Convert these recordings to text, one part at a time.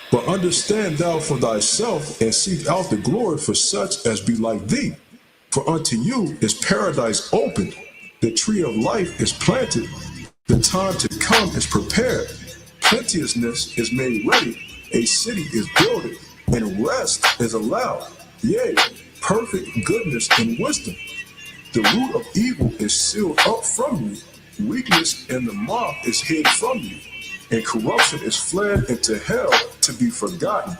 But understand thou for thyself, and seek out the glory for such as be like thee. For unto you is paradise opened, the tree of life is planted, the time to come is prepared, plenteousness is made ready, a city is builded, and rest is allowed. Yea, perfect goodness and wisdom. The root of evil is sealed up from you, weakness and the moth is hid from you, and corruption is fled into hell to be forgotten.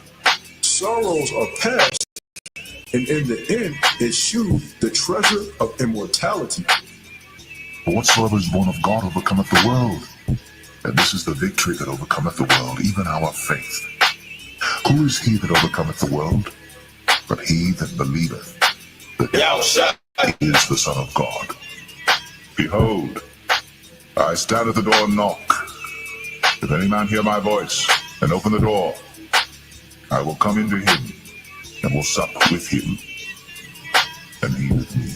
Sorrows are past, and in the end issue the treasure of immortality. For whatsoever is born of God overcometh the world. And this is the victory that overcometh the world, even our faith. Who is he that overcometh the world? But he that believeth that he is the Son of God. Behold, I stand at the door and knock. If any man hear my voice and open the door, I will come into him and will sup with him, and he with me.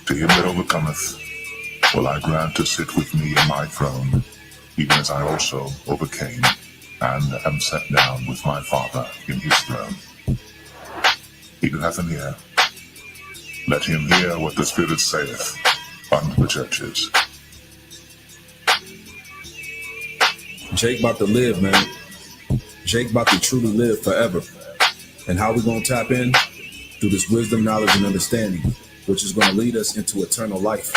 To him that overcometh will I grant to sit with me in my throne, even as I also overcame and am set down with my Father in his throne. He that hath an ear, let him hear what the Spirit saith unto the churches. Jake about to live, man. Jake about to truly live forever. And how we going to tap in? Through this wisdom, knowledge, and understanding, which is going to lead us into eternal life.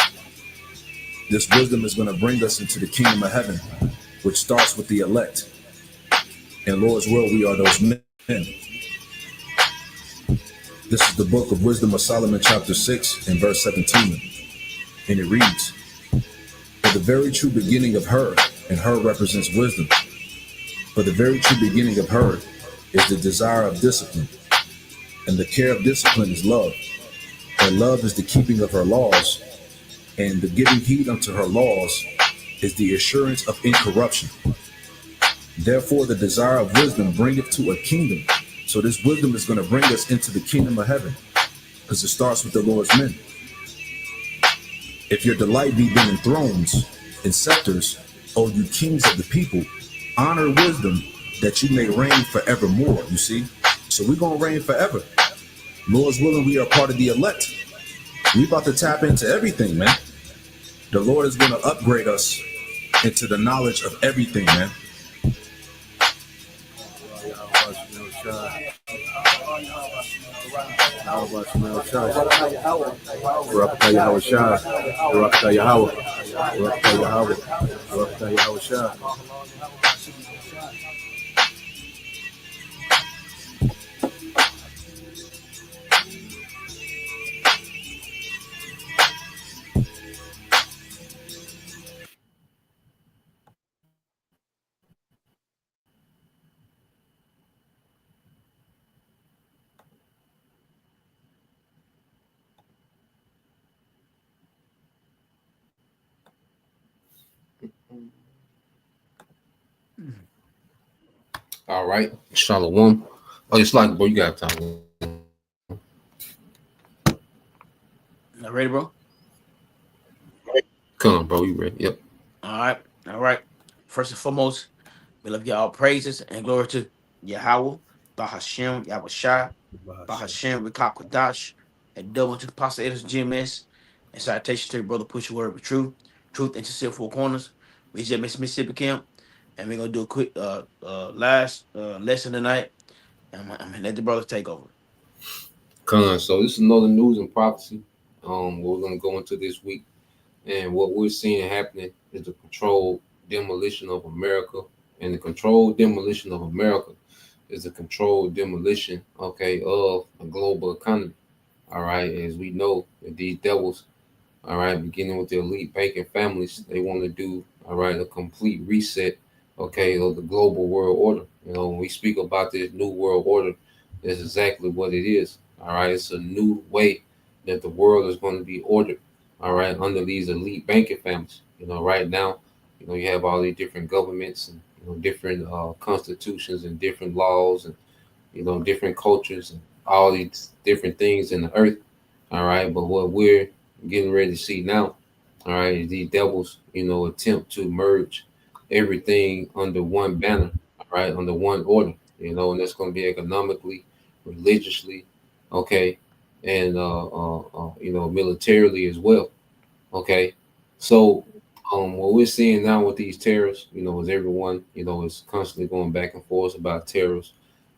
This wisdom is going to bring us into the kingdom of heaven, which starts with the elect. In Lord's will, we are those men. This is the book of Wisdom of Solomon, chapter 6, and verse 17. And it reads, "For the very true beginning of her, and her represents wisdom. For the very true beginning of her is the desire of discipline, and the care of discipline is love. And love is the keeping of her laws, and the giving heed unto her laws is the assurance of incorruption. Therefore, the desire of wisdom bringeth to a kingdom." So this wisdom is going to bring us into the kingdom of heaven, because it starts with the Lord's men. "If your delight be then in thrones and scepters, O you kings of the people, honor wisdom, that you may reign forevermore." You see? So we're going to reign forever. Lord's willing, we are part of the elect. We about to tap into everything, man. The Lord is going to upgrade us into the knowledge of everything, man. All right, Shalom. Oh, it's like, bro, you got time. Not ready, bro? Come on, bro, you ready? Yep. All right. First and foremost, we love y'all praises and glory to Yahweh, Bahashem, Yahushua, Bahashem, Rekah Kodash, and double to the Pastor Edis GMS, and citation to your brother Push Your Word with truth into sincere four corners. We just missed Mississippi camp, and we're gonna do a quick last lesson tonight. And I'm gonna let the brothers take over. Come on, so this is another news and prophecy. We're gonna go into this week, and what we're seeing happening is the controlled demolition of America, and the controlled demolition of America is a controlled demolition, okay, of a global economy. All right, as we know that these devils, all right, beginning with the elite banking families, they want to do, all right, a complete reset, okay, of the global world order. You know, when we speak about this new world order, that's exactly what it is. All right, it's a new way that the world is going to be ordered, all right, under these elite banking families. You know, right now, you know, you have all these different governments and, you know, different constitutions and different laws and, you know, different cultures and all these different things in the earth. All right, but what we're getting ready to see now, all right, is these devils, attempt to merge everything under one banner, all right, under one order, and that's going to be economically, religiously, okay, and militarily as well, okay. So, what we're seeing now with these tariffs, is everyone, is constantly going back and forth about tariffs.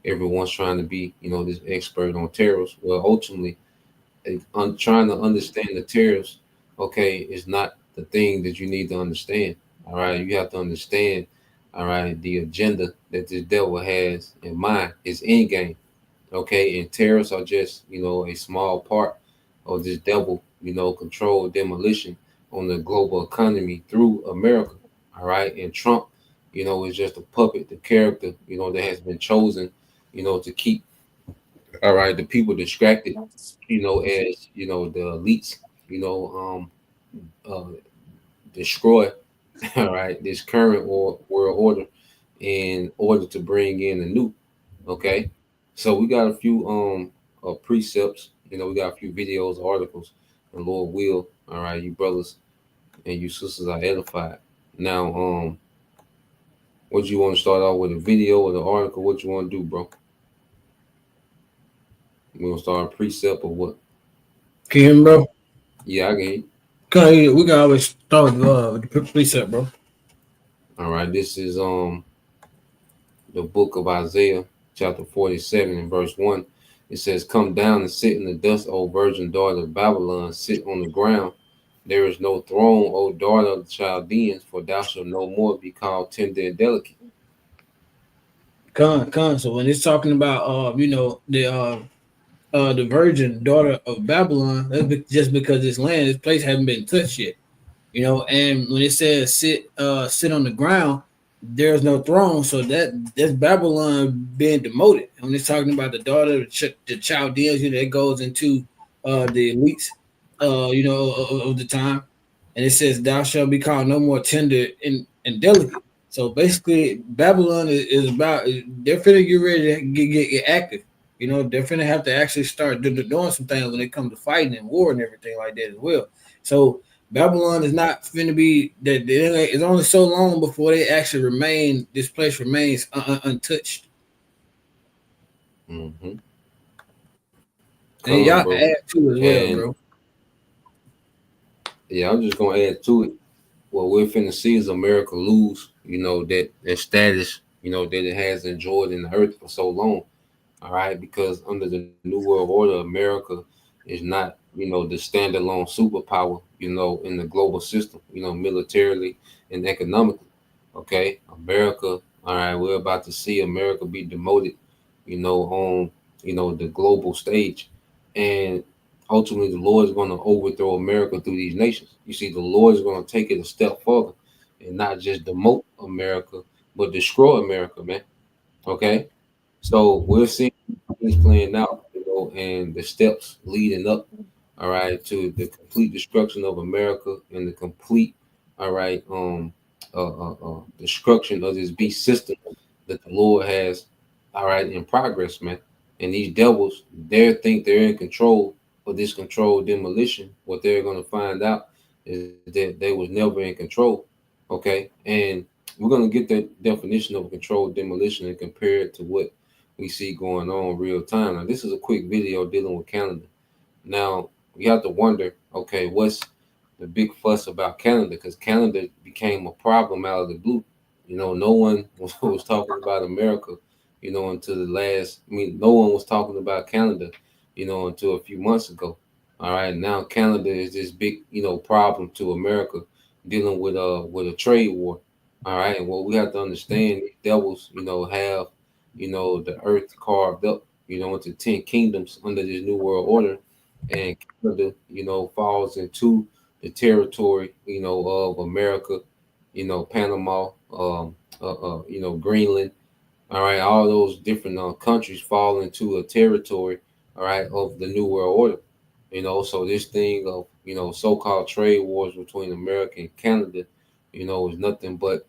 Everyone's trying to be, this expert on tariffs. Well, ultimately, trying to understand the tariffs, okay, is not the thing that you need to understand. All right, you have to understand, all right, the agenda that this devil has in mind is end game. Okay, and tariffs are just a small part of this devil controlled demolition on the global economy through America. All right, and Trump, is just a puppet, the character that has been chosen, to keep all right the people distracted, as the elites, you know, destroy all right this current world order in order to bring in a new. Okay, so we got a few precepts. We got a few videos, articles, and Lord will, all right, you brothers and you sisters are edified. Now, what you want to start off with, a video or the article? What you want to do, bro? We gonna start a precept or what? Can you hear me, bro? Yeah, I can. We can always start with the precept, bro. All right, this is the book of Isaiah, chapter 47 and verse 1. It says, "Come down and sit in the dust, O virgin daughter of Babylon, sit on the ground. There is no throne, O daughter of the Chaldeans, for thou shalt no more be called tender and delicate." So when it's talking about the virgin daughter of Babylon, just because this place haven't been touched yet. And when it says sit on the ground, there's no throne, so that's Babylon being demoted. And when it's talking about the daughter of the Chaldeans, it goes into the elites, of the time, and it says, "Thou shalt be called no more tender and delicate." So basically, Babylon is about they're finna get ready to get active. They're finna have to actually start doing some things when it comes to fighting and war and everything like that as well. So Babylon is not finna be that. It's only so long before they actually remain. This place remains untouched. Mm-hmm. And Come on, y'all bro. add to as well, And bro. yeah, I'm just gonna add to it. What we're finna see is America lose, that status, that it has enjoyed in the earth for so long. All right, because under the New World Order, America is not, the standalone superpower, in the global system, militarily and economically. Okay, America, all right, we're about to see America be demoted, on, the global stage. And ultimately, the Lord is going to overthrow America through these nations. You see, the Lord is going to take it a step further and not just demote America, but destroy America, man. Okay, so we're seeing things playing out, and the steps leading up, all right, to the complete destruction of America and the complete, all right, destruction of this beast system that the Lord has, all right, in progress, man. And these devils, they think they're in control of this controlled demolition. What they're going to find out is that they was never in control, okay? And we're going to get that definition of a controlled demolition and compare it to what we see going on real time. Now, this is a quick video dealing with Canada. Now, you have to wonder, okay, what's the big fuss about Canada? Because Canada became a problem out of the blue. No one was talking about America, until the last, no one was talking about Canada, until a few months ago. All right, now Canada is this big, problem to America dealing with a trade war. All right, and what we have to understand, these devils, have, the earth carved up, into 10 kingdoms under this new world order, and Canada, falls into the territory, of America, Panama, Greenland. All right, all those different countries fall into a territory, all right, of the New World Order. So this thing of so-called trade wars between America and Canada, is nothing but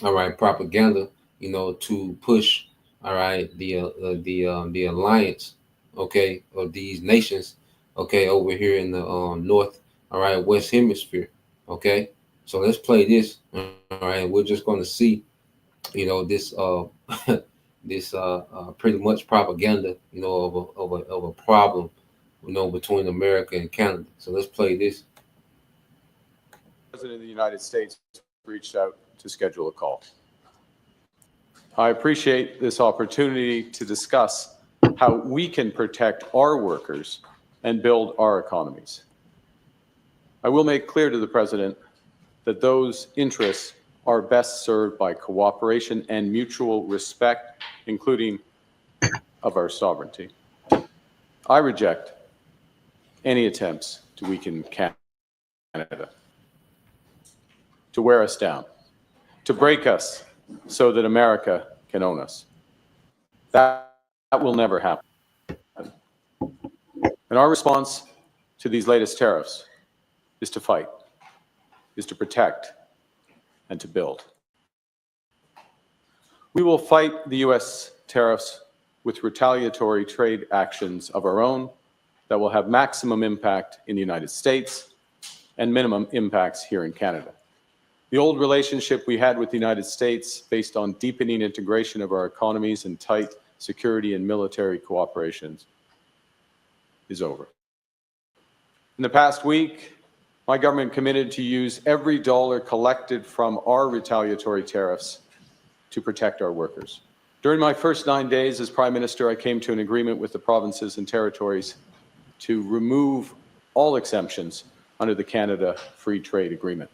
all right propaganda, to push all right the alliance, okay, of these nations, okay, over here in the north, all right, west hemisphere. Okay, so let's play this. All right, we're just going to see, this this pretty much propaganda, of a problem, between America and Canada. So let's play this. The President of the United States reached out to schedule a call. I appreciate this opportunity to discuss how we can protect our workers and build our economies. I will make clear to the President that those interests are best served by cooperation and mutual respect, including of our sovereignty. I reject any attempts to weaken Canada, to wear us down, to break us so that America can own us. That will never happen. And our response to these latest tariffs is to fight, is to protect, and to build. We will fight the U.S. tariffs with retaliatory trade actions of our own that will have maximum impact in the United States and minimum impacts here in Canada. The old relationship we had with the United States, based on deepening integration of our economies and tight security and military cooperations, is over. In the past week, my government committed to use every dollar collected from our retaliatory tariffs to protect our workers. During my first 9 days as Prime Minister, I came to an agreement with the provinces and territories to remove all exemptions under the Canada Free Trade Agreement.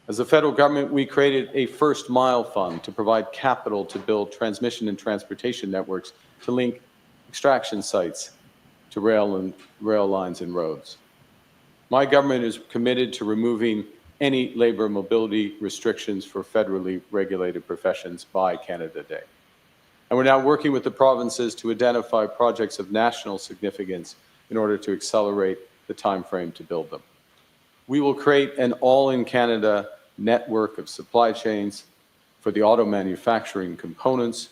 As the federal government, we created a first mile fund to provide capital to build transmission and transportation networks to link extraction sites to rail lines and roads. My government is committed to removing any labor mobility restrictions for federally regulated professions by Canada Day. And we're now working with the provinces to identify projects of national significance in order to accelerate the time frame to build them. We will create an all-in-Canada network of supply chains for the auto manufacturing components,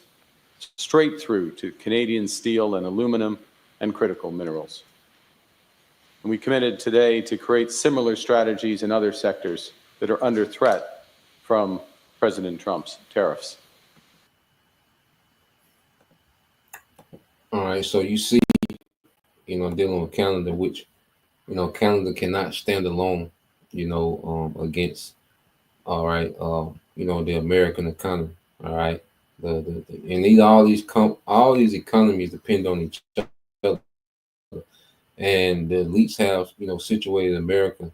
straight through to Canadian steel and aluminum and critical minerals. And we committed today to create similar strategies in other sectors that are under threat from President Trump's tariffs. All right, so you see, dealing with Canada, which, Canada cannot stand alone, against, all right, the American economy, all right. And all these economies depend on each other, and the elites have, situated America,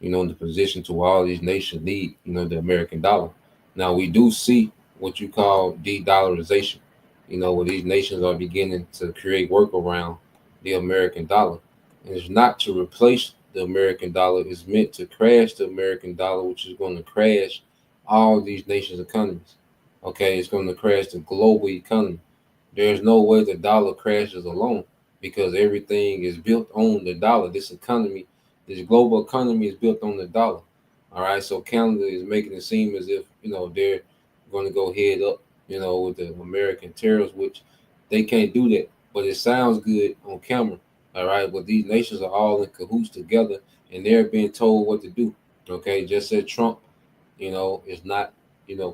in the position to all these nations need, the American dollar. Now we do see what you call de-dollarization, where these nations are beginning to create work around the American dollar. And it's not to replace the American dollar, it's meant to crash the American dollar, which is going to crash all these nations' economies. Okay, it's going to crash the global economy. There's no way the dollar crashes alone because everything is built on the dollar. This global economy is built on the dollar. All right, so Canada is making it seem as if, they're going to go head up, with the American tariffs, which they can't do that. But it sounds good on camera. All right, but these nations are all in cahoots together and they're being told what to do. Okay, just said Trump, is not,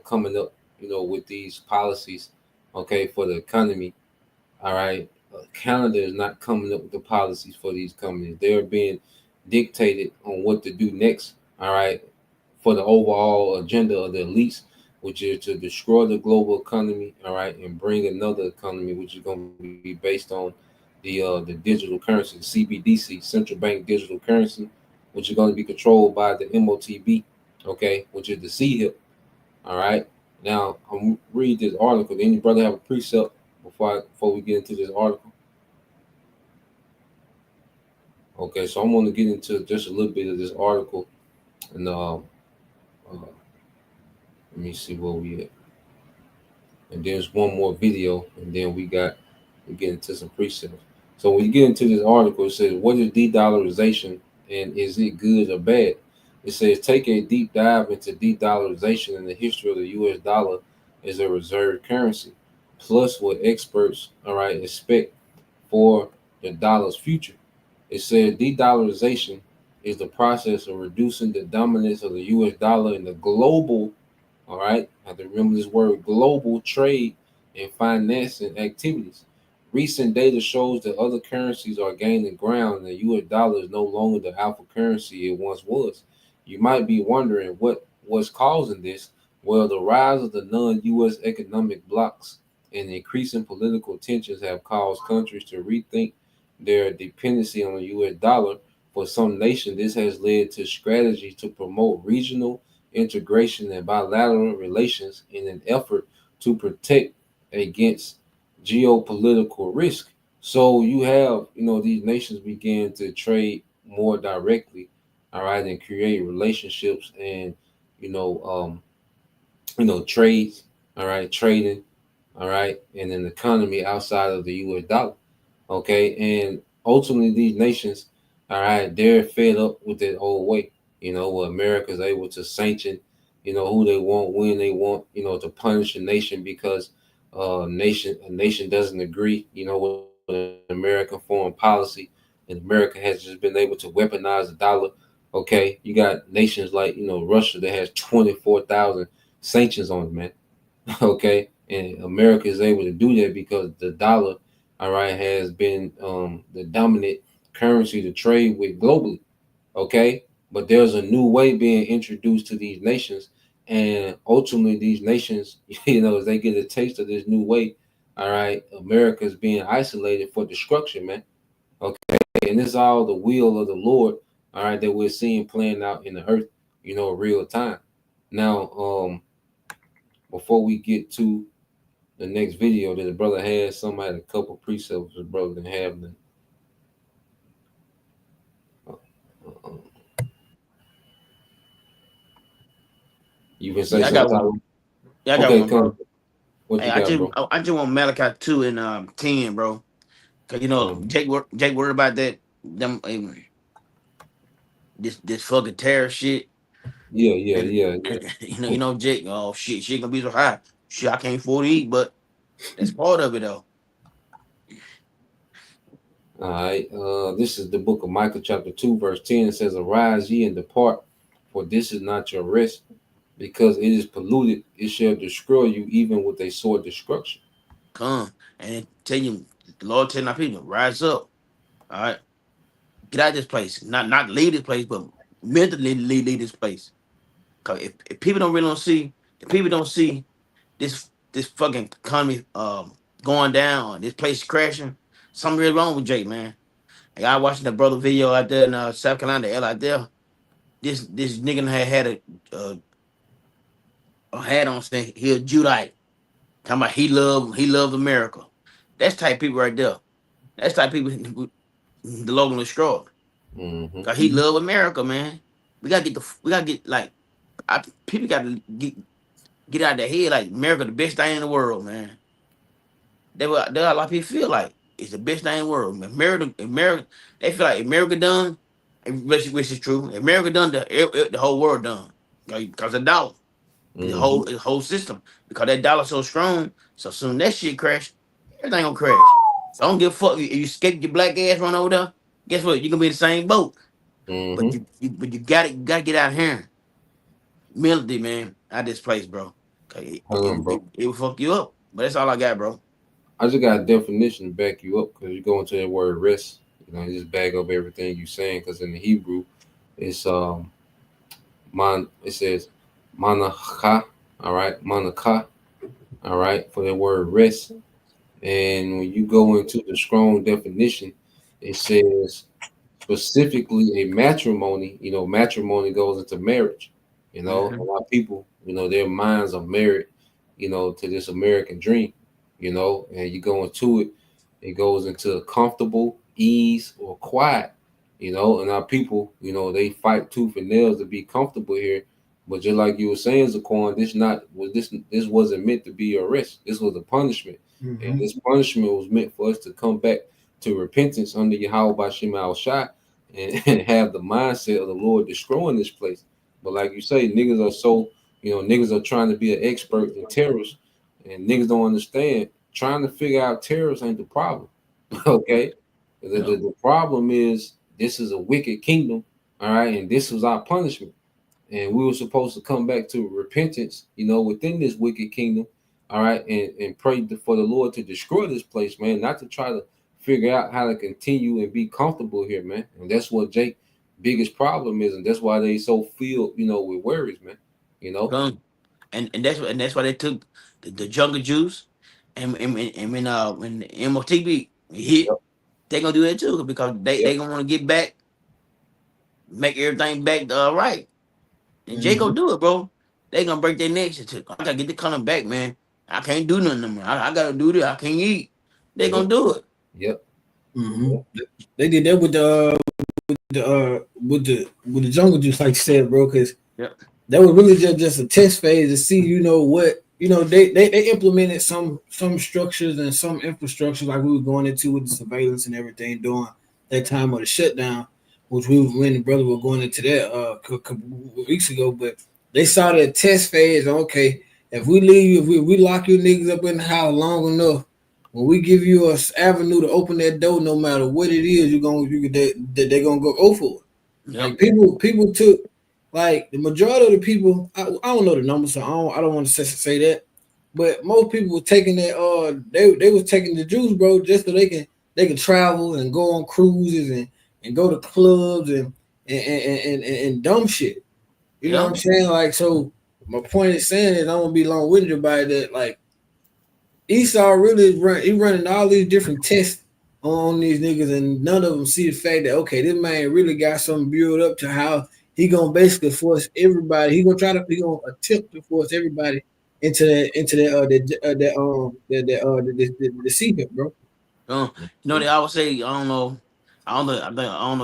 coming up, with these policies, okay, for the economy. All right, Canada is not coming up with the policies for these companies. They're being dictated on what to do next. All right, for the overall agenda of the elites, which is to destroy the global economy. All right, and bring another economy, which is going to be based on the digital currency, the CBDC, central bank digital currency, which is going to be controlled by the MOTB, okay, which is the CHIP. All right. Now I'm read this article. Any brother have a precept before we get into this article? Okay, so I'm going to get into just a little bit of this article, and let me see where we at. And there's one more video, and then we get into some precepts. So when you get into this article, it says, what is de-dollarization and is it good or bad? It says, take a deep dive into de-dollarization and the history of the U.S. dollar as a reserve currency, plus what experts, all right, expect for the dollar's future. It said de-dollarization is the process of reducing the dominance of the U.S. dollar in the global, all right, I have to remember this word, global trade and financing activities. Recent data shows that other currencies are gaining ground and the US dollar is no longer the alpha currency it once was. You might be wondering what was causing this. Well, the rise of the non-US economic blocs and increasing political tensions have caused countries to rethink their dependency on the US dollar. For some nations, this has led to strategies to promote regional integration and bilateral relations in an effort to protect against geopolitical risk. So you have, these nations begin to trade more directly, all right, and create relationships and, you know, um, trades, all right, trading, all right, and an economy outside of the U.S. dollar. Okay, and ultimately these nations, all right, they're fed up with that old way. Where America's able to sanction, who they want, when they want, to punish a nation because a nation doesn't agree, with American foreign policy, and America has just been able to weaponize the dollar. Okay, you got nations like Russia that has 24,000 sanctions on it, man. Okay, and America is able to do that because the dollar, all right, has been the dominant currency to trade with globally. Okay, but there's a new way being introduced to these nations, and ultimately these nations, as they get a taste of this new way, all right, America's being isolated for destruction, man. Okay, and it's all the will of the Lord, all right, that we're seeing playing out in the earth, real time. Now, before we get to the next video that the brother had, somebody had a couple precepts the brother didn't have. Uh, You can say Yeah, I got one. something. Yeah, I got Okay, one, come. bro. What Hey, you I got, just bro? I just want Malachi 2 and 10, bro. Cause Um, Jake worried about that them this fucking terror shit. yeah, yeah, And yeah, yeah. Jake, oh shit gonna be so high. Shit, I can't afford to eat, but that's part of it though. All right. This is the book of Micah, chapter 2, verse 10. It says, Arise ye and depart, for this is not your rest, because it is polluted, it shall destroy you, even with a sword destruction. Come and then tell you the Lord telling our people, rise up. All right. Get out of this place. Not leave this place, but mentally leave this place. Cause if people don't really don't see, if people don't see this fucking economy going down, this place crashing, something really wrong with Jake, man. Like I watching the brother video out there in South Carolina, L out there. This nigga had a hat on saying he a Judite. Talking about he loved America. That's type people right there. That's type people who the Logan destroyed. Mm-hmm. Cause he love America, man. We gotta get like people gotta get out of their head like America the best thing in the world, man. There are a lot of people feel like it's the best thing in the world. America, they feel like America done, which is true. America done, the whole world done. Because of the dollar, Mm-hmm. the whole system. Because that dollar so strong, so soon that shit crash, everything gonna crash. So I don't give a fuck if you skate your black ass run over there. Guess what? You gonna be in the same boat. But Mm-hmm. you gotta get out here. Melody, man, out this place, bro. 'Cause Bro. it will fuck you up. But that's all I got, bro. I just got a definition to back you up because you go into that word rest, you just back up everything you're saying because in the Hebrew, it's it says manaka, all right, manaka, all right, for the word rest. And when you go into the strong definition, it says specifically a matrimony. Matrimony goes into marriage. A Hmm. lot of people, their minds are married, to this American dream, and you go into it, it goes into comfortable, ease, or quiet, and our people, they fight tooth and nails to be comfortable here. But just like you were saying, Zaquan, this wasn't meant to be a rest. This was a punishment. And this punishment was meant for us to come back to repentance under Yahweh Bashim al Shai and have the mindset of the Lord destroying this place. But like you say, niggas are so, niggas are trying to be an expert in terrorists, and niggas don't understand. Trying to figure out terrorists ain't the problem. Okay. The problem is this is a wicked kingdom, all right, and this was our punishment. And we were supposed to come back to repentance, within this wicked kingdom, all right, and pray for the Lord to destroy this place, man, not to try to figure out how to continue and be comfortable here, man. And that's what Jake's biggest problem is, and that's why they so filled, with worries, man. And that's why they took the jungle juice, and when the MOTB hit, they gonna do that too because they gonna want to get back, make everything back right. And Jay gonna do it, bro. They gonna break their necks. I gotta get the color back, man. I can't do nothing no more. I gotta do this. I can't eat. They gonna do it. Yep. They did that with the jungle juice, like you said, bro. Because that was really just a test phase to see, what they implemented some structures and some infrastructure like we were going into with the surveillance and everything during that time of the shutdown, which when the brother were going into that a couple weeks ago. But they saw that test phase. Okay, if we leave, if we lock you niggas up in the house long enough, when we give you an avenue to open that door, no matter what it is, they're gonna go for it. Like people took, like the majority of the people. I don't know the numbers, so I don't want to say that. But most people were taking that. They was taking the juice, bro, just so they can travel and go on cruises and go to clubs and dumb shit. You know what I'm saying? Like, so my point is saying is I don't be long-winded about that. Like, Esau really running all these different tests on these niggas, and none of them see the fact that okay, this man really got something built up to how he gonna basically force everybody. He gonna attempt to force everybody into the secret, bro. They always say I don't know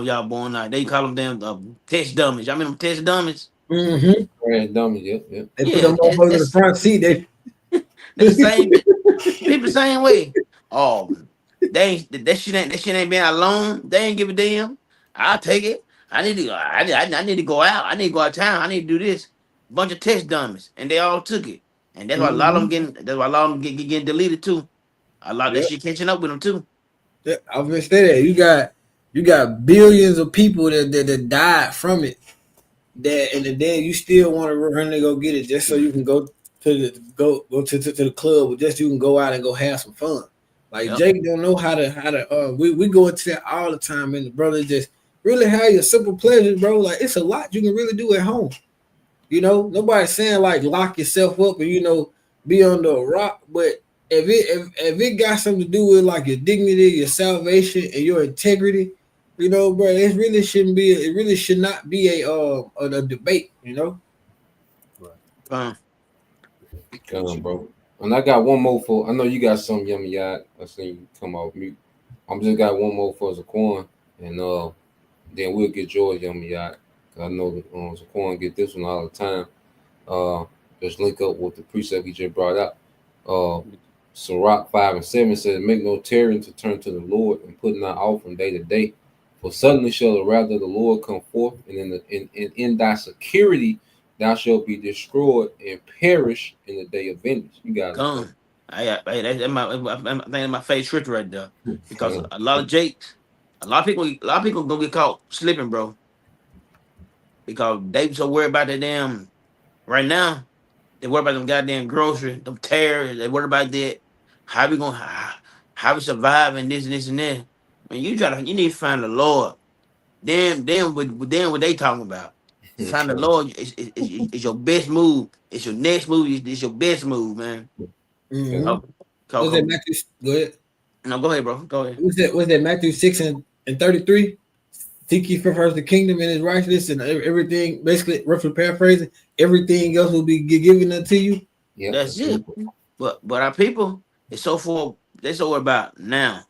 y'all born now. They call them damn test dummies. Y'all mean them test dummies? Mm-hmm. Dummies, yep. They put them motherfuckers in the front seat. They the same people the same way. Oh, that shit ain't been alone. They ain't give a damn. I'll take it. I need to go out. I need to go out of town. I need to do this. Bunch of test dummies, and they all took it. And that's why a lot of them getting deleted too. A lot of that shit catching up with them too. Yeah, I was gonna say that you got billions of people that died from it. And then you still want to run and go get it just so you can go to the club, or just you can go out and go have some fun. Like Jake don't know how to. We go into that all the time, and the brother just really have your simple pleasures, bro. Like it's a lot you can really do at home. Nobody's saying like lock yourself up and be under a rock, but if it got something to do with like your dignity, your salvation, and your integrity, bro, it really shouldn't be. It really should not be a debate, Right. Come on, bro. And I got one more for. I know you got some yummy yard. I seen you come off mute. I'm just got one more for Zaquan, and then we'll get yours yummy yard. I know that Zaquan get this one all the time. Just link up with the precept he just brought out. Sirach 5:7 says, "Make no tarrying to turn to the Lord, and put not off from day to day. For suddenly shall the wrath of the Lord come forth, and in thy security thou shalt be destroyed and perish in the day of vengeance." You guys come. That's my favorite scripture right there. Because a lot of people gonna get caught slipping, bro. Because they so worried about that damn right now. They worry about them goddamn groceries, them tariffs. They worry about that. How we survive and this and this and that. Man, you need to find the Lord. Then what they talking about? Find the Lord is your best move. It's your next move. It's your best move, man. Mm-hmm. Was that Matthew? Go ahead. No, go ahead, bro. Go ahead. Was that Matthew 6:33? Seek ye first the kingdom and his righteousness, and everything, basically, roughly paraphrasing, everything else will be given unto you. Yeah, that's it. But our people, they're so worried about now.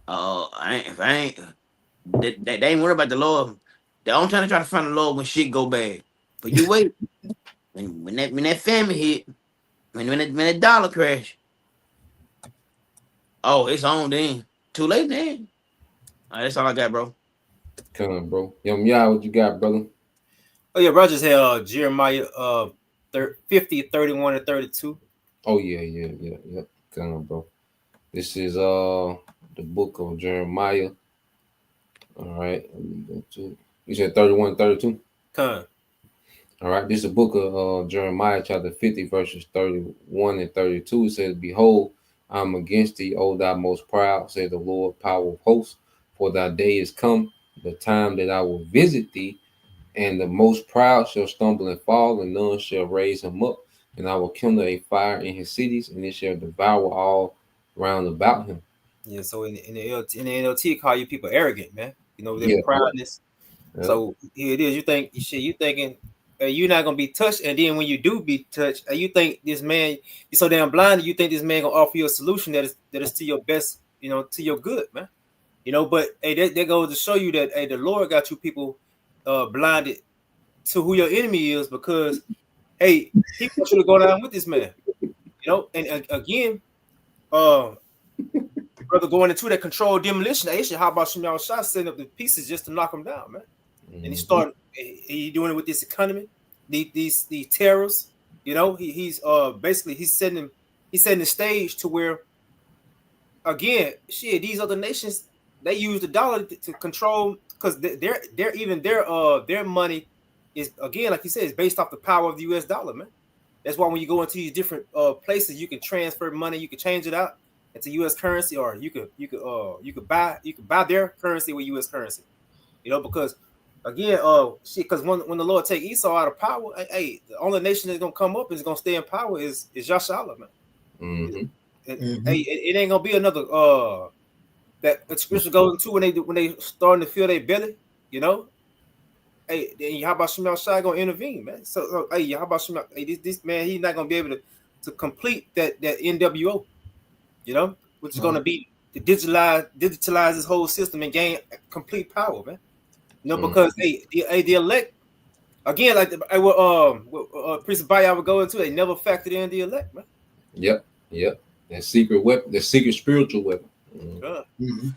They ain't worried about the Lord. They're only trying to find the Lord when shit go bad. But you wait. when that famine hit, when that dollar crash, it's on then. Too late then. That's all I got, bro. Come on, bro. Yeah, what you got, brother? Oh yeah, bro. Just had Jeremiah 50, 31 and 32. Oh yeah. Come on, bro. This is the book of Jeremiah. All right, let me go to. You said 31, 32. Con. All right, this is the book of Jeremiah, chapter 50, verses 31 and 32. It says, "Behold, I'm against thee, O thou most proud, said the Lord, power of hosts. For thy day is come, the time that I will visit thee, and the most proud shall stumble and fall, and none shall raise him up. And I will kindle a fire in his cities, and it shall devour all round about him." Yeah, so in the NLT call you people arrogant, man. You know, their Yeah, proudness. yeah. So here it is. You think shit, you thinking you're not gonna be touched, and then when you do be touched, you think this man, you're so damn blind, you think this man gonna offer you a solution that is to your best, you know, to your good, man. You know, but hey, that goes to show you that hey, the Lord got you people blinded to who your enemy is, because hey, he wants you to go down with this man. You know, and again, brother going into that controlled demolition. Hey, how about Shemal Shah setting up the pieces just to knock him down, man? And he started. He doing it with this economy, these terrorists. You know, he's basically he's setting the stage to where again, shit, these other nations they use the dollar to control, because their money is again, like you said, is based off the power of the U.S. dollar, man. That's why when you go into these different places, you can transfer money, you can change it out into U.S. currency, or you could buy their currency with U.S. currency. You know, because again, because when the Lord take Esau out of power, hey, the only nation that's gonna come up and is gonna stay in power is Yashala, man. Mm-hmm. Hey, it ain't gonna be another that the scripture goes into when they starting to feel their belly, you know. Hey, then how about Shemal Shai gonna intervene, man? So hey, how about Shemal? Hey, this man, he's not gonna be able to complete that NWO, you know, which is gonna be to digitalize this whole system and gain complete power, man. You know, because the elect again, like Priest Baya would go into, they never factored in the elect, man. Yep. That secret weapon, the secret spiritual weapon. Mm-hmm.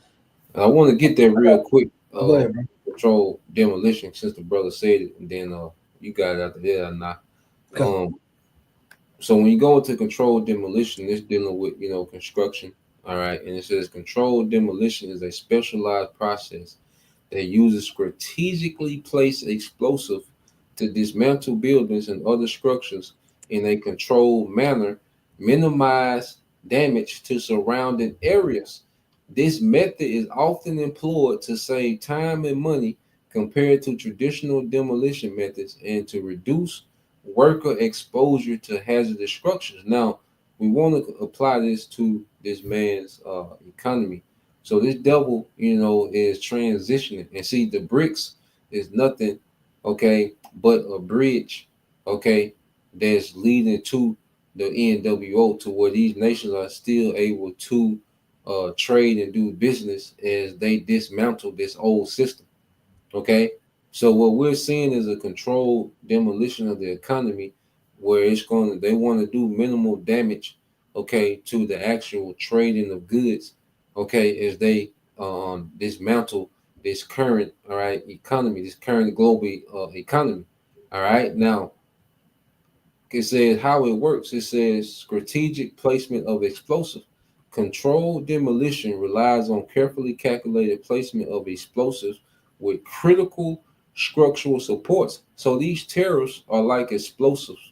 I want to get there real quick. Go ahead, bro. Control demolition, since the brother said it, and then you got it after that or not. Okay. So when you go into controlled demolition, it's dealing with construction. All right, and it says controlled demolition is a specialized process that uses strategically placed explosive to dismantle buildings and other structures in a controlled manner, minimize damage to surrounding areas. This method is often employed to save time and money compared to traditional demolition methods and to reduce worker exposure to hazardous structures. Now, we want to apply this to this man's economy. So this devil, is transitioning. And see, the bricks is nothing, okay, but a bridge, okay, that's leading to the NWO, to where these nations are still able to trade and do business as they dismantle this old system. Okay. So what we're seeing is a controlled demolition of the economy, where they want to do minimal damage, okay, to the actual trading of goods, okay, as they dismantle this current, all right, economy, this current global economy. All right. Now, it says how it works. It says strategic placement of explosives. Controlled demolition relies on carefully calculated placement of explosives with critical structural supports. So these tariffs are like explosives.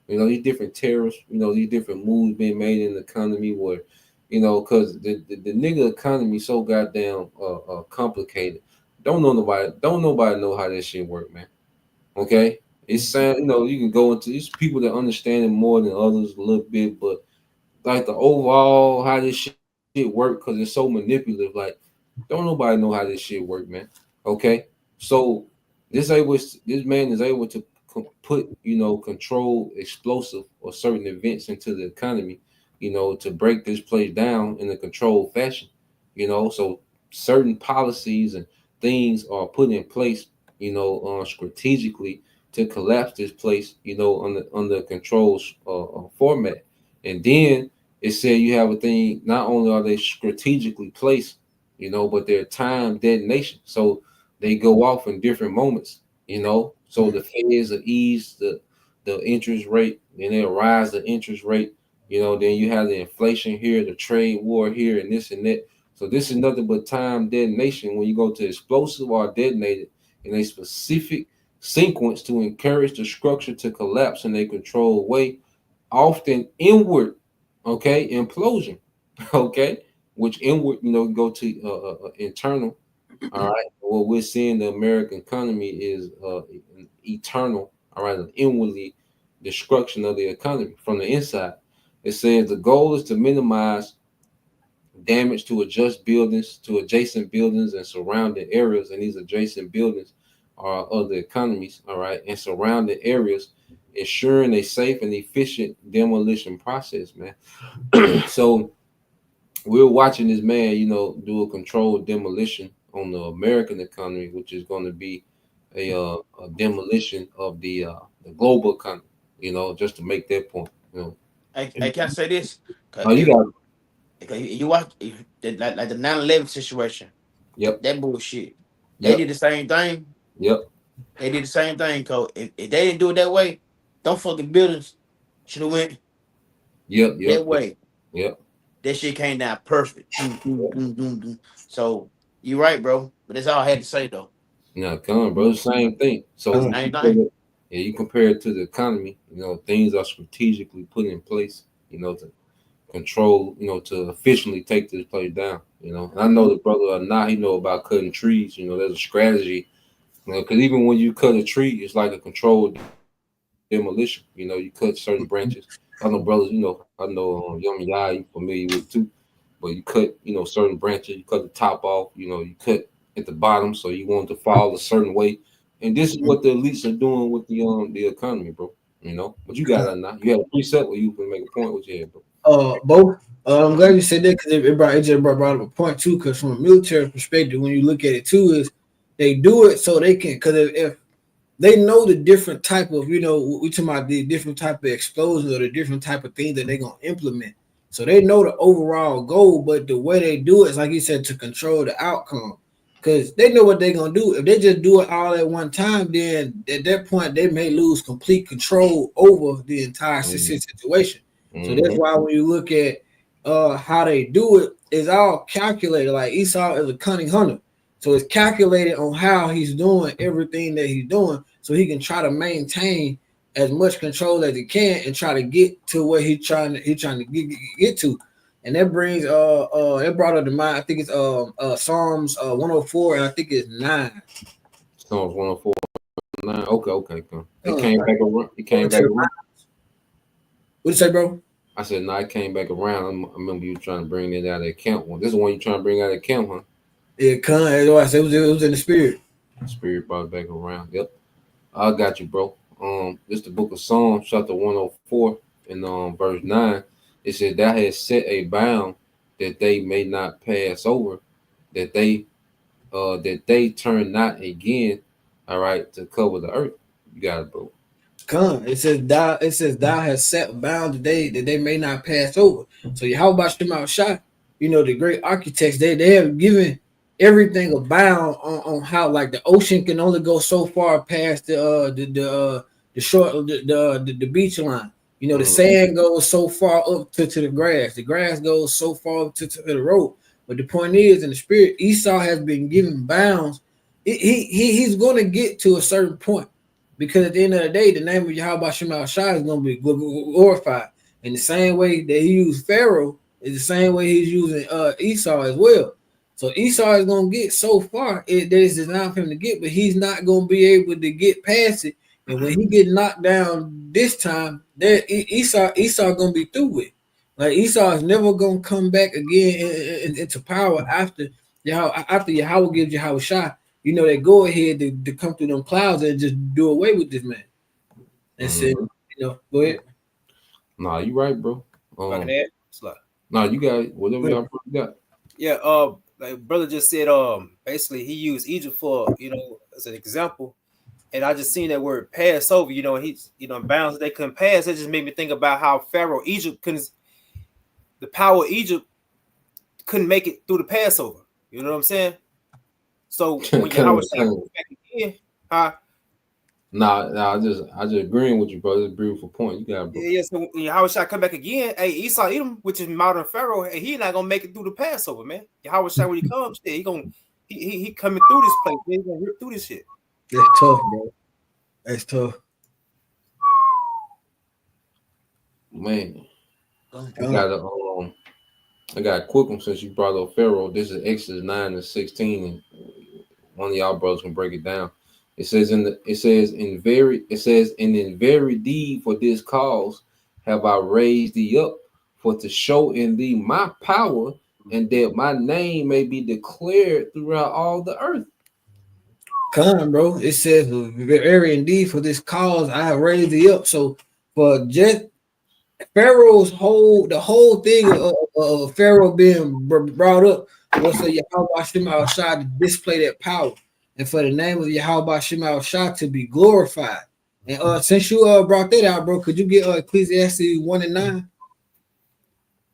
These different tariffs, these different moves being made in the economy where, because the nigga economy so goddamn complicated. Don't nobody know how this shit work, man. Okay? It's sad, you can go into these people that understand it more than others a little bit, but like the overall how this shit work, because it's so manipulative. Like, don't nobody know how this shit work, man. Okay, so this man is able to put control explosive or certain events into the economy, to break this place down in a controlled fashion. So certain policies and things are put in place, strategically to collapse this place, on the controls format. And then it said you have a thing, not only are they strategically placed, but they're time detonation. So they go off in different moments, So the feds will ease the interest rate, then they'll rise the interest rate, then you have the inflation here, the trade war here, and this and that. So this is nothing but time detonation when you go to explosive or detonated in a specific sequence to encourage the structure to collapse in a controlled way, often inward, okay, implosion, okay, which inward, go to internal. All right, what we're seeing the American economy is an eternal, all right, an inwardly destruction of the economy from the inside. It says the goal is to minimize damage to adjacent buildings and surrounding areas, and these adjacent buildings are other economies, all right, and surrounding areas, ensuring a safe and efficient demolition process, man. So we're watching this man, do a controlled demolition on the American economy, which is going to be a demolition of the global economy, just to make that point, I can't say this. Oh, you got You watch like the 9/11 situation. Yep. That bullshit. They Yep. did the same thing. Yep. They did the same thing, Cole. If they didn't do it that way, them fucking buildings should have went that way. Yep. That shit came down perfect. So you're right, bro. But that's all I had to say, though. No, come on, bro. Same thing. So you compare it to the economy. Things are strategically put in place. To control. To efficiently take this place down. And I know the brother he know about cutting trees. There's a strategy. Because even when you cut a tree, it's like a controlled demolition. You cut certain branches. I know brothers. I know Young Yah, you familiar with too. But you cut, certain branches. You cut the top off. You cut at the bottom, so you want it to fall a certain way. And this is what the elites are doing with the economy, bro. But you got that now. You have a preset where you can make a point with your head, bro. Both. I'm glad you said that because it just brought up a point too. Because from a military perspective, when you look at it too, is they do it so they can. Because if they know the different type of, we talking about the different type of explosions or the different type of things that they're gonna implement. So they know the overall goal, but the way they do it is like you said, to control the outcome. Because they know what they're gonna do. If they just do it all at one time, then at that point they may lose complete control over the entire situation. So that's why when you look at how they do it, it's all calculated. Like Esau is a cunning hunter. So it's calculated on how he's doing everything that he's doing, so he can try to maintain as much control as he can and try to get to where he's trying to get to. And that brings that brought up to mind. I think it's Psalms 104, and I think it's 9. Psalms 104, 9. Okay. It came back around. It came back around. What'd you say, bro? I said, no, it came back around. I remember you trying to bring it out of the account. This is the one you trying to bring out of the account, huh? Yeah, I said it was in the spirit. The spirit brought it back around. Yep. I got you, bro. This the book of Psalms, chapter 104, and verse 9. It said, "Thou hast set a bound that they may not pass over, that they turn not again, all right, to cover the earth." You got it, bro. It says thou hast set bound today that they may not pass over. So how about Shema Shah? The great architects, they have given everything a bound on how, like, the ocean can only go so far past the beach line. The sand goes so far up to the grass. The grass goes so far up to the road. But the point is, in the spirit, Esau has been given bounds. He's going to get to a certain point. Because at the end of the day, the name of Yahweh Shema Shai is going to be glorified. In the same way that he used Pharaoh, is the same way he's using Esau as well. So Esau is going to get so far that it's designed for him to get, but he's not going to be able to get past it. And when he get knocked down this time, Esau going to be through with. Like, Esau is never going to come back again into power after Yahweh gives Yahweh Shai. They go ahead to come through them clouds and just do away with this man. And said, go ahead. Nah, you right, bro. I can add? Nah, you got it. Whatever y'all got. Yeah, like brother just said, basically he used Egypt for, as an example. And I just seen that word pass over, he's, bounds they couldn't pass. It just made me think about how Pharaoh, the power of Egypt couldn't make it through the Passover. You know what I'm saying? So when Yahweh back again, Nah, I just agreeing with you, bro. It's a beautiful point. You got it, bro. Yeah, so when Yahweh Shai come back again, hey, Esau Edom, which is modern Pharaoh, hey, he not gonna make it through the Passover, man. Yahweh Shai, when he comes, yeah, he coming through this place, man. He gonna rip through this shit. That's tough, bro. That's tough. Man, Come I on. got a quick one since you brought up Pharaoh. This is Exodus 9:16, and one of y'all brothers can break it down. It says in very deed for this cause have I raised thee up, for to show in thee my power, and that my name may be declared throughout all the earth. Come on, bro. It says, very indeed for this cause I have raised thee up. So for just Pharaoh's the whole thing of Pharaoh being brought up was for Yahweh Shema Shah to display that power, and for the name of Yahweh Shema Shah to be glorified. And since you brought that out, bro, could you get Ecclesiastes 1:9?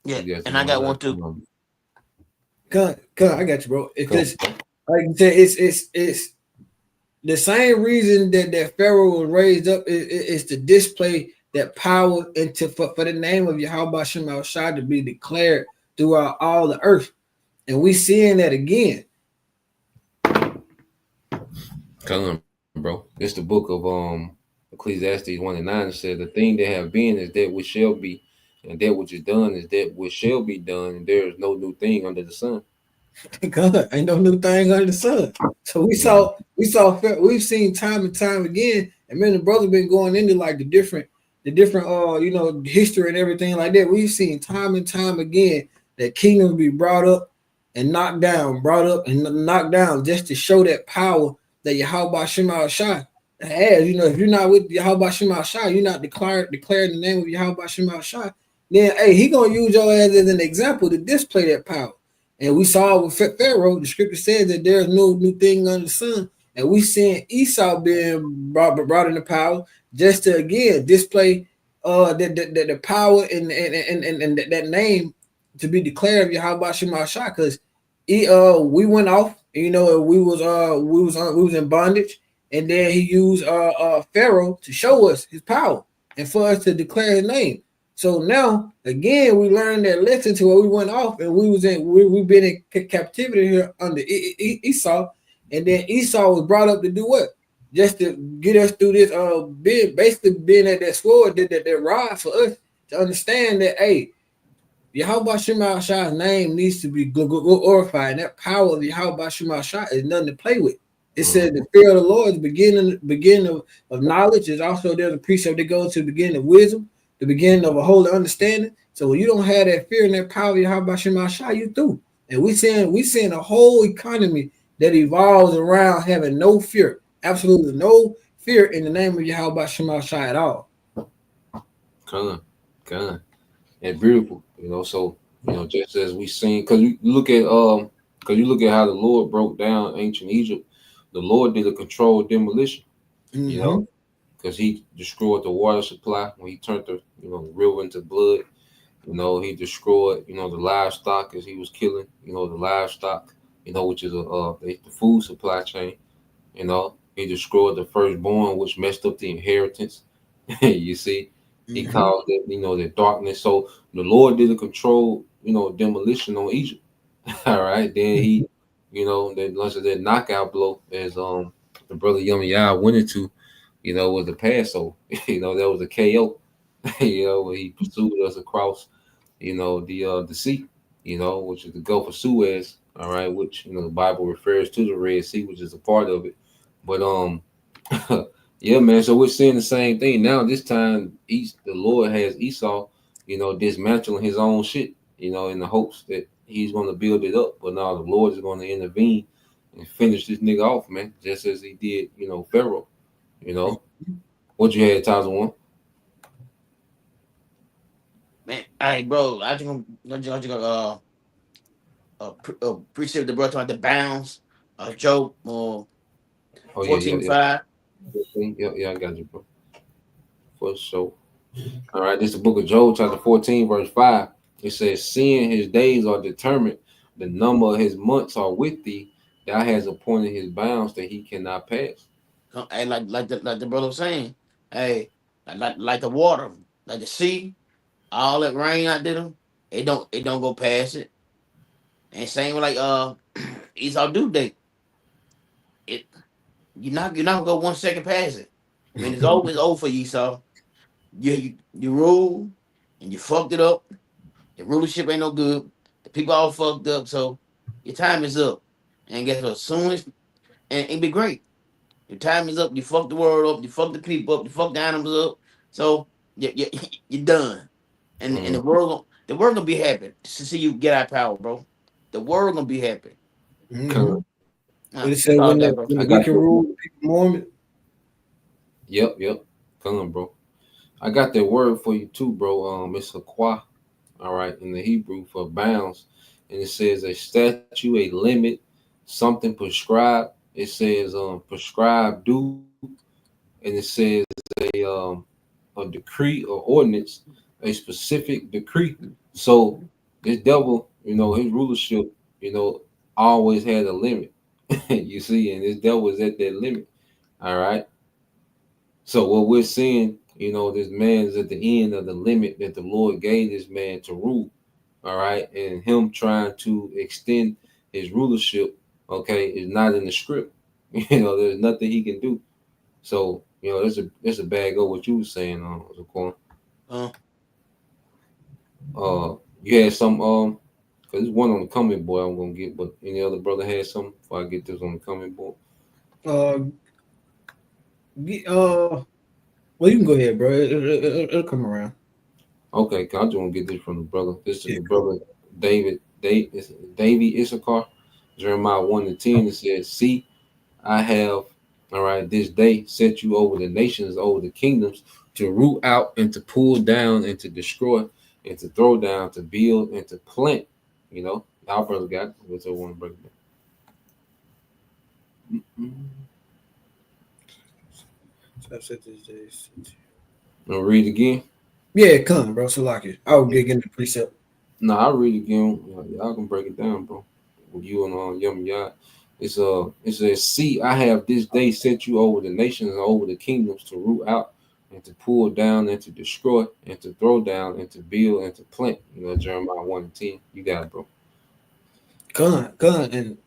Yeah, Yes, and I got one too. Come, I got you, bro. Because like you said, it's the same reason that Pharaoh was raised up is to display that power and for the name of Yahweh Shema Shah to be declared throughout all the earth. And we seeing that again. Come on, bro. It's the book of Ecclesiastes 1:9. It says the thing that have been is that which shall be, and that which is done is that which shall be done, and there is no new thing under the sun. God, ain't no new thing under the sun. So we've seen time and time again, and me and the brother been going into like the different history and everything like that. We've seen time and time again that kingdoms be brought up and knocked down, just to show that power that Yahweh Shema Shah has. If you're not with Yahweh Shema Shah, you're not declaring the name of Yahweh Shema Shah, then hey, he gonna use your ass as an example to display that power. And we saw with Pharaoh, the scripture says that there's no new thing under the sun. And we seeing Esau being brought into power just to again display the power and that name to be declared of Yahweh Shema Shah. Because we went off, we was in bondage, and then he used Pharaoh to show us his power and for us to declare his name. So now again, we learned that lesson to where we went off, and we've been in captivity here under Esau, and then Esau was brought up to do what? Just to get us through this basically being at that sword, that rod for us to understand that hey, Yahweh Shema Shah's name needs to be glorified, and that power of Yahweh Shema Shah is nothing to play with. It says the fear of the Lord is the beginning of knowledge. Is also there's a precept that goes to the beginning of wisdom, the beginning of a holy understanding. So when you don't have that fear and that power of Yahweh Shema Shah, you through. And we seeing a whole economy that evolves around having no fear, absolutely no fear in the name of Yahweh Shema Shah at all. Kind, and beautiful, So just as we seen, because you look at how the Lord broke down ancient Egypt, the Lord did a controlled demolition, because he destroyed the water supply when he turned the river into blood. He destroyed the livestock as he was killing the livestock, which is the food supply chain. He destroyed the firstborn, which messed up the inheritance. You see. He caused that, the darkness. So the Lord did a controlled, demolition on Egypt. All right. Then he, that lunch of that knockout blow, as the brother Yah went into, was the Passover. That was a KO. When he pursued us across, the sea, which is the Gulf of Suez. All right, which the Bible refers to the Red Sea, which is a part of it. But yeah, man. So we're seeing the same thing now. This time, the Lord has Esau, dismantling his own shit, in the hopes that he's going to build it up. But now the Lord is going to intervene and finish this nigga off, man, just as he did, Pharaoh. What you had, Taza One? Man, hey, bro, I think appreciate the brother about the bounds, Job, 14:5. Yeah, I got you, bro. For sure. All right, this is the book of Job, chapter 14, verse 5. It says, seeing his days are determined, the number of his months are with thee, thou hast appointed his bounds that he cannot pass. Hey, like the brother was saying, hey, like the water, like the sea, all that rain out there, it don't go past it. And same with like Esau due date. It you're not gonna go 1 second past it. When it's over for you, Esau. You rule and you fucked it up. The rulership ain't no good. The people all fucked up. So your time is up. And guess what? Soon as and it'd be great. Your time is up. You fucked the world up. You fucked the people up. You fucked the animals up. So you you're done. And the world gonna be happy to see you get out of power, bro. The world gonna be happy. Mm-hmm. But it That's said all I when got, the bro. when I the got wicked you. rule, the people mourn. Yep. Come on, bro. I got that word for you too, bro. It's aqua, all right, in the Hebrew for bounds. And it says a statute, a limit, something prescribed. It says prescribed due, and it says a decree or ordinance, a specific decree. So this devil, his rulership, always had a limit. You see, and this devil was at that limit. All right. So what we're seeing, this man is at the end of the limit that the Lord gave this man to rule. All right, and him trying to extend his rulership, okay, is not in the script. There's nothing he can do. So, there's a bad go what you were saying, Zaquan. Uh, You had some cause there's one on the comment board I'm gonna get, but any other brother had something before I get this on the comment board. Uh, well, you can go ahead, bro. It'll come around. Okay, 'cause I just want to get this from the brother. This is the brother Davy Issachar, Jeremiah 1-10. It says, "See, I have, all right, this day set you over the nations, over the kingdoms, to root out and to pull down and to destroy and to throw down, to build and to plant." Our brother got it. What's over one break down? So I said these days. I'll read again. Yeah, come, bro. So like it. I'll dig into the precept. No, I'll read again. Y'all can break it down, bro. With you and Yum Yard. It says, "See, I have this day set you over the nations and over the kingdoms to root out and to pull down and to destroy and to throw down and to build and to plant." Jeremiah 1-10. You got it, bro. Come, and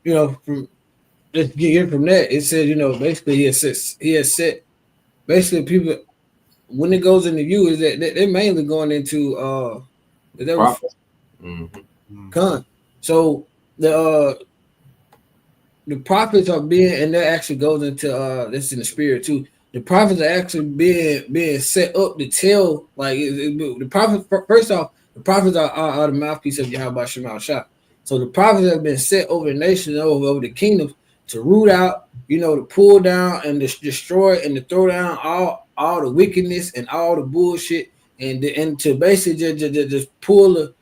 from just get from that, it said basically he has set basically people when it goes into you is that they're mainly going into that was Con. So the prophets are being, and that actually goes into this in the spirit too. The prophets are actually being set up to tell, like the prophets. First off, the prophets are the mouthpiece of Yahweh Shemal Shah. So the prophets have been set over the nations, over the kingdoms to root out, to pull down and destroy and to throw down all the wickedness and all the bullshit, and to basically just pull the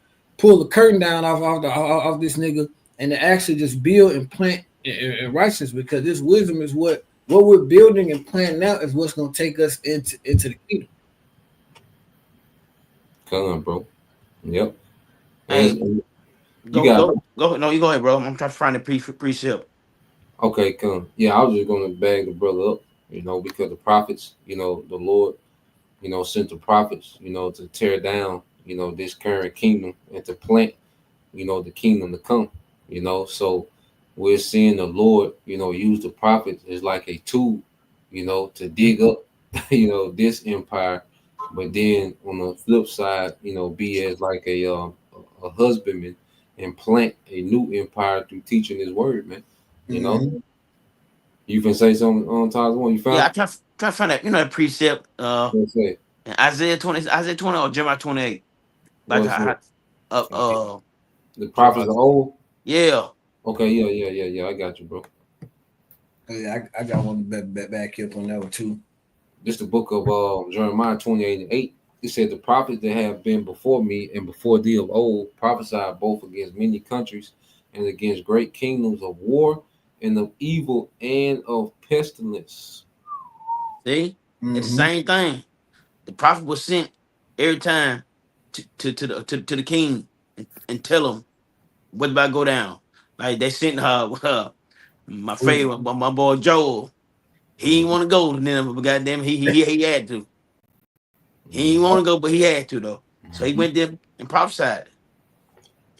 curtain down off this nigga, and to actually just build and plant in righteousness, because this wisdom is what we're building and planting out is what's going to take us into the kingdom. Come on, bro. Yep. hey, And you got go. No, you go ahead, bro. I'm trying to find the precept. okay. Come. Yeah, I was just gonna bag the brother up, because the prophets, the Lord, sent the prophets, to tear down, this current kingdom and to plant, the kingdom to come. So we're seeing the Lord, use the prophets as like a tool, to dig up, this empire, but then on the flip side, be as like a husbandman and plant a new empire through teaching His word, man. Mm-hmm. You can say something on Times 1. You Yeah, found I try to find that that precept. it? Say In Isaiah 20 or Jeremiah 28. Like what's it? uh The prophets are old. yeah. Okay, yeah. I got you, bro. Yeah, I got one back up on that one too. This the book of Jeremiah 28:8. It said, "The prophets that have been before me and before thee of old prophesied both against many countries and against great kingdoms of war and of evil and of pestilence." See, it's the same thing. The prophet was sent every time to the king and tell him what about go down. Like they sent my favorite, my boy Joel. He didn't want to go to Nineveh, but goddamn, he had to. He didn't want to go, but he had to though. So he went there and prophesied.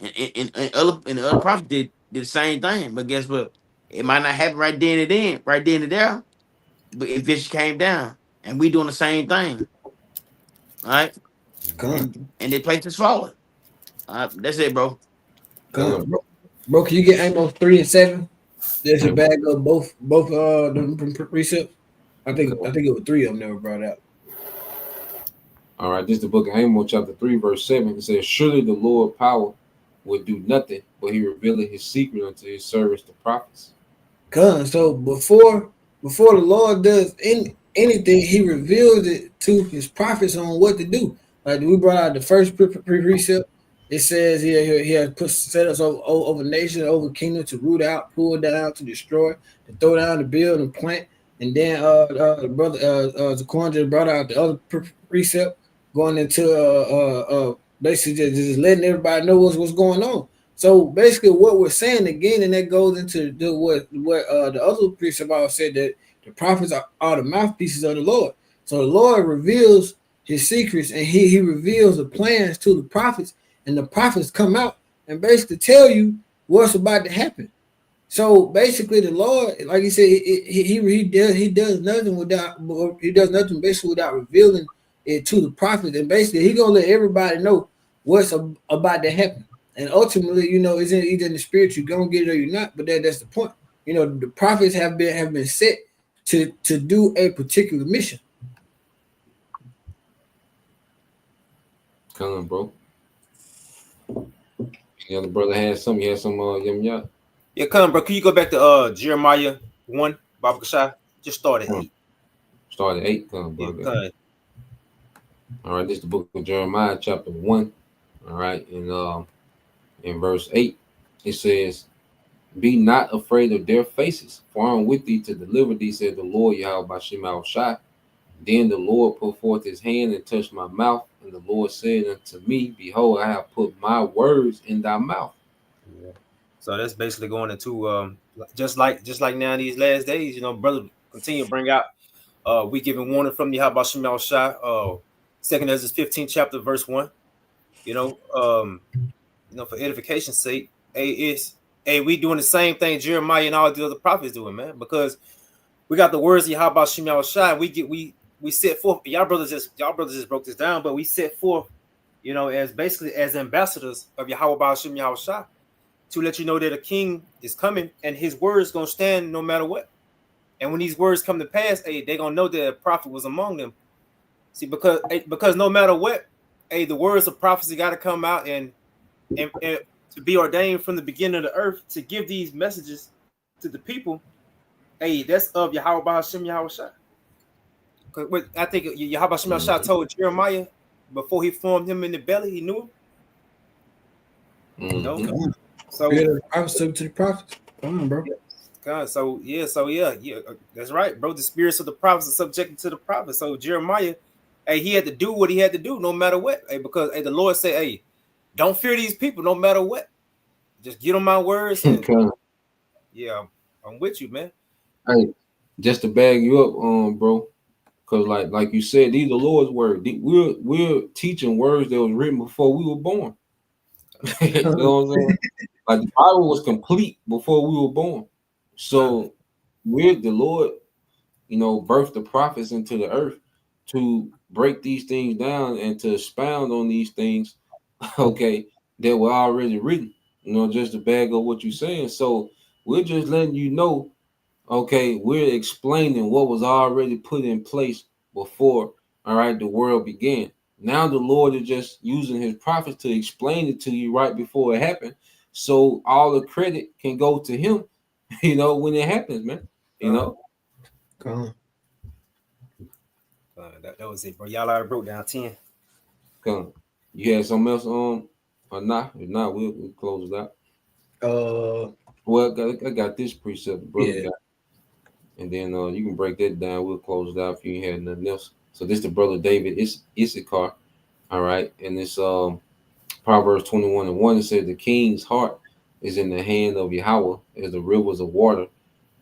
And the other prophets did the same thing. But guess what? It might not happen right then and there. But if it came down, and we doing the same thing, all right? And the place is falling. That's it, bro. Bro, can you get Amos 3 and 7? There's a bag of both the precepts. I think it was 3 of them never brought out. All right, this is the book of Amos, chapter 3, verse 7. It says, surely the Lord power would do nothing, but he revealed his secret unto his servants, the prophets. So before the Lord does anything, he reveals it to his prophets on what to do. Like we brought out the first precept. It says he has put set us over nations, over kingdom to root out, pull down, to destroy, to throw down, to build and plant. And then the brother Zaquan just brought out the other precept going into basically just letting everybody know what's going on. So basically, what we're saying again, and that goes into what the other precept about said, that the prophets are the mouthpieces of the Lord. So the Lord reveals his secrets, and he reveals the plans to the prophets, and the prophets come out and basically tell you what's about to happen. So basically, the Lord, like he said, he does nothing basically without revealing it to the prophets, and basically he gonna let everybody know what's about to happen. And ultimately, it's either in the spirit, you're gonna get it or you're not. But that's the point. The prophets have been set to do a particular mission. Come on, bro. The other brother had some. You had some yum. Yeah, come on, bro. Can you go back to Jeremiah 1, Baba Kashai? Just start at 8. Start at 8, come on, bro. Yeah, all right, this is the book of Jeremiah, chapter 1. All right, in verse 8, it says, be not afraid of their faces, for I am with thee to deliver thee, said the Lord Yahweh Bashem Al-Shai. Then the Lord put forth his hand and touched my mouth, and the Lord said unto me, behold, I have put my words in thy mouth. Yeah. So that's basically going into just like now these last days, brother, continue to bring out we giving warning from the Habashim Al-Shai, 2 Ezra 15 chapter verse 1. For edification's sake, we doing the same thing Jeremiah and all the other prophets doing, man, because we got the words of Yahweh Shem Shai. We set forth. Y'all brothers just broke this down, but we set forth, as ambassadors of Yahweh Shem Shai, to let you know that a king is coming and his words gonna stand no matter what. And when these words come to pass, they gonna know that a prophet was among them. See, because no matter what, the words of prophecy got to come out and to be ordained from the beginning of the earth to give these messages to the people. That's of Yahweh Hashem Yahweh Shai. I think Yahweh Hashem Shai told Jeremiah before he formed him in the belly, he knew him. So I was subject to the prophets. Come on, bro. God, so that's right, bro. The spirits of the prophets are subjected to the prophets. So Jeremiah, he had to do what he had to do, no matter what. Because the Lord said, don't fear these people, no matter what. Just get on my words. And, I'm with you, man. Hey, just to bag you up, bro, because like you said, these are the Lord's words. We're teaching words that was written before we were born. You know what I'm saying? Like the Bible was complete before we were born. So the Lord, birthed the prophets into the earth to break these things down and to expound on these things, that were already written, just to bag up what you're saying. So we're just letting you know, we're explaining what was already put in place before, the world began. Now the Lord is just using his prophets to explain it to you right before it happened. So all the credit can go to him, when it happens, man. Come on. That was it, bro. Y'all already broke down 10. Come on. You had something else or not? If not, we'll close it out. Well, I got this precept, brother. Got, and then you can break that down. We'll close it out if you ain't had nothing else. So this the brother David Issachar, all right, and this Proverbs 21:1. It says the king's heart is in the hand of Yahweh as the rivers of water.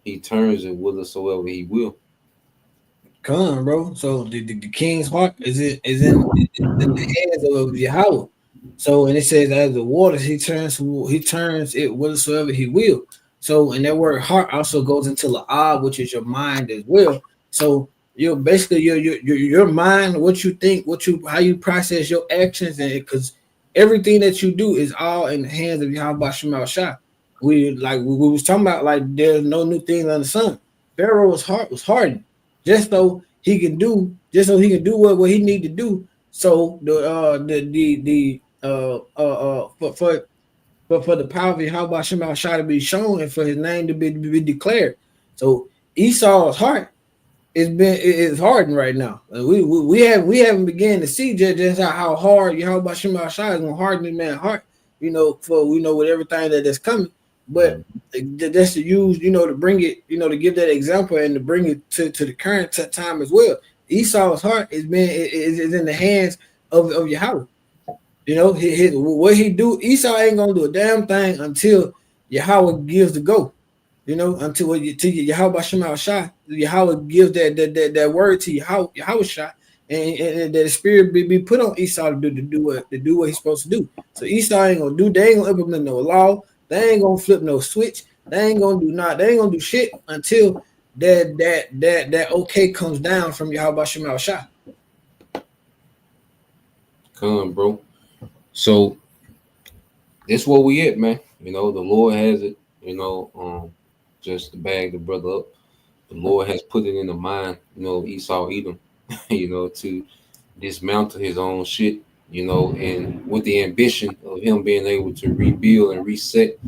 He turns it whithersoever he will. Come on, bro. So the king's heart is in the hands of Yahweh. So and it says as the waters he turns it whatsoever he will. So and that word heart also goes into la'ah, which is your mind as well. So you're basically your mind, what you think, what you how you process your actions, and because everything that you do is all in the hands of Yahweh Shemal Shah. We was talking about like there's no new things under the sun. Pharaoh's heart was hardened just so he can do what he need to do. So for the power of Yahweh Shema Shah to be shown and for his name to be declared. So Esau's heart is hardened right now. We haven't began to see just how hard Yahweh Shema Shah is gonna harden this man's heart. For we know with everything that's coming, but that's to use, to bring it, to give that example and to bring it to the current time as well. Esau's heart is in the hands of Yahweh. What he do, Esau ain't gonna do a damn thing until Yahweh gives the go. Until Yahweh Shema Shah, Yahweh gives that word to Yahweh Shah, and that the spirit be put on Esau to do what he's supposed to do. So Esau ain't gonna they ain't gonna implement no law, they ain't gonna flip no switch, they ain't gonna do shit until that okay comes down from Yahweh Shema Shah. Come on, bro. So that's where we at, man. The Lord has it, just to bag the brother up. The Lord has put it in the mind, Esau Edom, to dismantle his own shit, and with the ambition of him being able to rebuild and reset,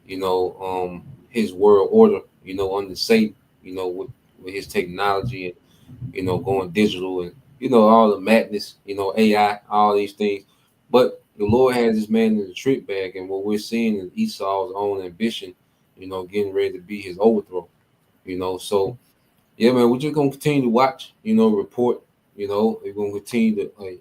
his world order, under Satan, with his technology and, going digital and, all the madness, AI, all these things. But the Lord has this man in the trick bag, and what we're seeing is Esau's own ambition, getting ready to be his overthrow, So, yeah, man, we're just gonna continue to watch, report, we're gonna continue to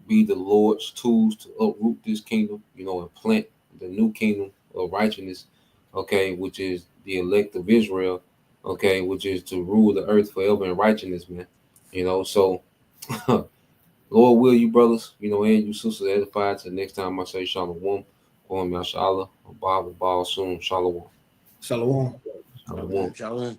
be the Lord's tools to uproot this kingdom, and plant the new kingdom of righteousness, okay, which is the elect of Israel, okay, which is to rule the earth forever in righteousness, man. So Lord will you brothers, and you sisters edified. Till next time I say shalom. Mashallah, Bible, soon, shalom. Shalom. Shalom. Shalom.